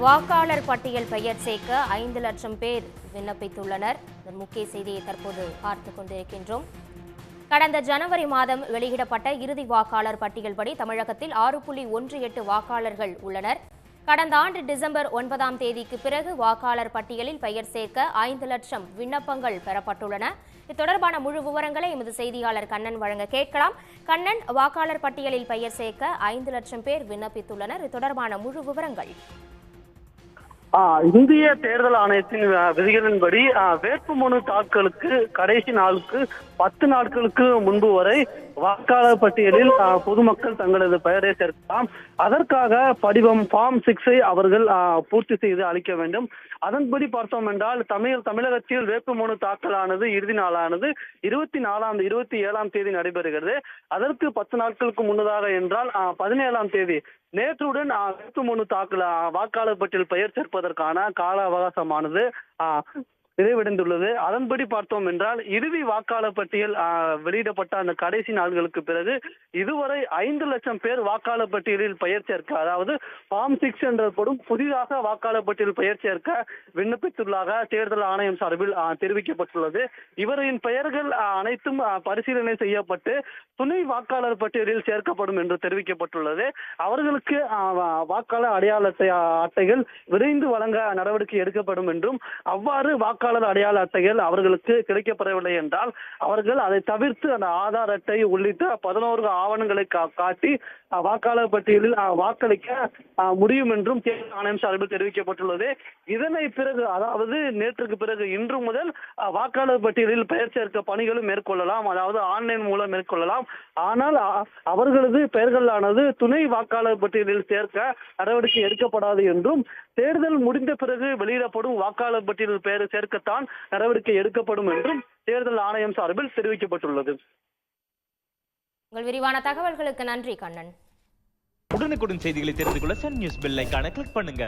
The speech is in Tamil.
வாக்காளர் பட்டியல் பெயர் சேர்க்க 5 லட்சம் பேர் விண்ணப்பித்துள்ளனர். இதன் முக்கிய செய்தியை தற்போது பார்த்துக் கொண்டிருக்கின்றோம். கடந்த ஜனவரி மாதம் வெளியிடப்பட்ட இறுதி வாக்காளர் பட்டியல் படி தமிழகத்தில் 6.18 வாக்காளர்கள் உள்ளனர். கடந்த ஆண்டு டிசம்பர் 9ஆம் தேதிக்கு பிறகு வாக்காளர் பட்டியலில் பெயர் சேர்க்க 5 லட்சம் விண்ணப்பங்கள் பெறப்பட்டுள்ளன. இது தொடர்பான முழு விவரங்களை எமது செய்தியாளர் கண்ணன் வழங்க கேட்கலாம். கண்ணன், வாக்காளர் பட்டியலில் பெயர் சேர்க்க 5 லட்சம் பேர் விண்ணப்பித்துள்ளனர். இது தொடர்பான முழு விவரங்கள். இந்திய தேர்தல் ஆணையத்தின் விதிகளின்படி வேட்புமனு தாக்கலுக்கு கடைசி நாளுக்கு 10 நாட்களுக்கு முன்பு வரை வாக்காளர் பட்டியலில் பொதுமக்கள் தங்களது பெயரை சேர்க்கலாம். அதற்காக படிவம் ஃபார்ம் 6 அவர்கள் பூர்த்தி செய்து அளிக்க வேண்டும். அதன்படி பார்த்தோம் என்றால் தமிழகத்தில் வேட்புமனு தாக்கலானது இறுதி நாளானது 27ஆம் தேதி நடைபெறுகிறது. அதற்கு 10 நாட்களுக்கு முன்னதாக என்றால் 17ஆம் தேதி நேற்றுடன் வேட்புமனு தாக்கல் வாக்காளர் பட்டியல் பெயர் சேர்ப்பதற்கான கால அவகாசமானது நிறைவடைந்துள்ளது. அதன்படி பார்த்தோம் என்றால் இறுதி வாக்காளர் பட்டியல் வெளியிடப்பட்ட அந்த கடைசி நாள்களுக்கு பிறகு இதுவரை 5 லட்சம் பேர் வாக்காளர் பட்டியலில் பெயர் சேர்க்க, அதாவது ஃபார்ம் 6 என்றப்படும் புதிதாக வாக்காளர் பட்டியல் பெயர் சேர்க்க விண்ணப்பித்துள்ளதாக தேர்தல் ஆணையம் சார்பில் தெரிவிக்கப்பட்டுள்ளது. இவரின் பெயர்கள் அனைத்தும் பரிசீலனை செய்யப்பட்டு துணை வாக்காளர் பட்டியலில் சேர்க்கப்படும் என்று தெரிவிக்கப்பட்டுள்ளது. அவர்களுக்கு வாக்காளர் அடையாள அட்டைகள் விரைந்து வழங்க நடவடிக்கை எடுக்கப்படும் என்றும், அவ்வாறு வாக்காளர் அடையாள அட்டைகள் அவர்களுக்கு கிடைக்கப்படவில்லை என்றால் அவர்கள் அதை தவிர்த்து அந்த ஆதார் அட்டை உள்ளிட்ட 11 ஆவணங்களை காட்டி வாக்காளர் பட்டியலில் வாக்களிக்க முடியும் என்றும் தேர்தல் ஆணையம் சார்பில் தெரிவிக்கப்பட்டுள்ளது. இதனை பிறகு, அதாவது நேற்றுக்கு பிறகு இன்று முதல் வாக்காளர் பட்டியலில் பெயர் சேர்க்க பணிகளும் மேற்கொள்ளலாம், அதாவது ஆன்லைன் மூலம் மேற்கொள்ளலாம். ஆனால் அவர்களது பெயர்களானது துணை வாக்காளர் பட்டியலில் சேர்க்க நடவடிக்கை எடுக்கப்படாது என்றும், தேர்தல் முடிந்த பிறகு வெளியிடப்படும் வாக்காளர் பட்டியலில் பெயர் சேர்க்கத்தான் நடவடிக்கை எடுக்கப்படும் என்றும் தேர்தல் ஆணையம் சார்பில் தெரிவிக்கப்பட்டுள்ளது. உங்கள் விரிவான தகவல்களுக்கு நன்றி கண்ணன். உடனுக்குடன் செய்திகளை தெரிந்து கொள்ள சன் நியூஸ் பெல் ஐகானை கிளிக் பண்ணுங்க.